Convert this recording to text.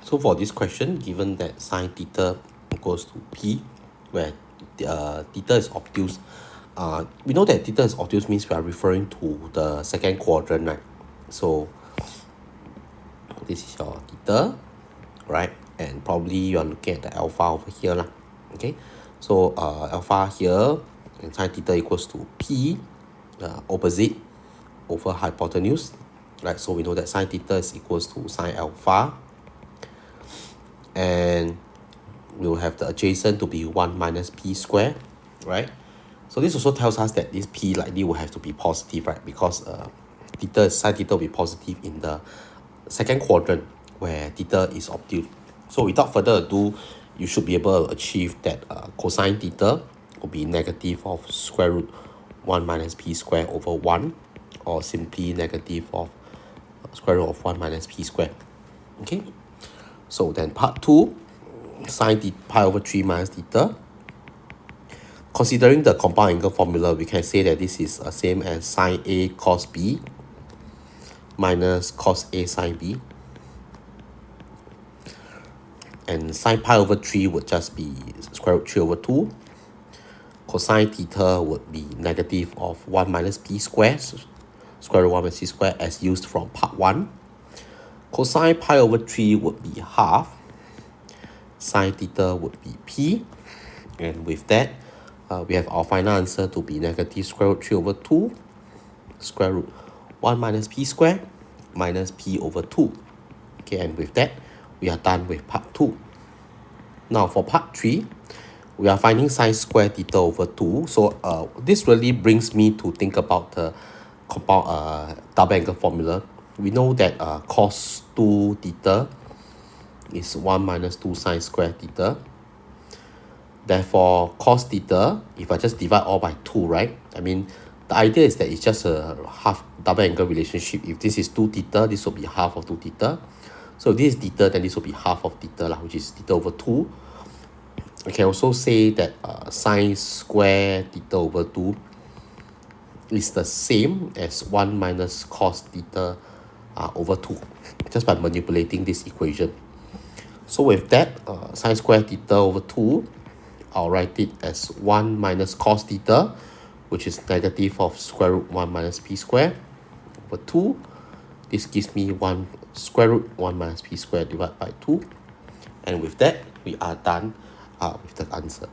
So for this question, given that sine theta equals to P, where theta is obtuse, we know that theta is obtuse means we are referring to the second quadrant, right? So this is your theta, right? And probably you are looking at the alpha over here, lah. Okay, so alpha here and sine theta equals to P, opposite over hypotenuse, right? So we know that sine theta is equals to sine alpha, and we'll have the adjacent to be 1 minus P square, right? So this also tells us that this P likely will have to be positive, right? Because sine theta will be positive in the second quadrant where theta is obtuse. So without further ado, you should be able to achieve that cosine theta will be negative of square root 1 minus P square over 1, or simply negative of square root of 1 minus P square. Okay, so then part 2, sine pi over 3 minus theta. Considering the compound angle formula, we can say that this is same as sine A cos B minus cos A sine B. And sine pi over 3 would just be square root 3 over 2. Cosine theta would be negative of 1 minus P square, square root 1 minus C square, as used from part 1. Cosine pi over 3 would be half. Sine theta would be P. And with that, we have our final answer to be negative square root 3 over 2, square root 1 minus P square, minus P over 2. Okay, and with that, we are done with part 2. Now for part 3, we are finding sine square theta over 2. So this really brings me to think about the compound double angle formula. We know that cos 2 theta is 1 minus 2 sine square theta. Therefore, cos theta, if I just divide all by 2, right? I mean, the idea is that it's just a half double angle relationship. If this is 2 theta, this will be half of 2 theta. So if this is theta, then this will be half of theta, which is theta over 2. I can also say that sine square theta over 2 is the same as 1 minus cos theta over 2, just by manipulating this equation. So with that, sine square theta over 2, I'll write it as 1 minus cos theta, which is negative of square root 1 minus P square over 2. This gives me 1 square root 1 minus P square divided by 2. And with that, we are done with the answer.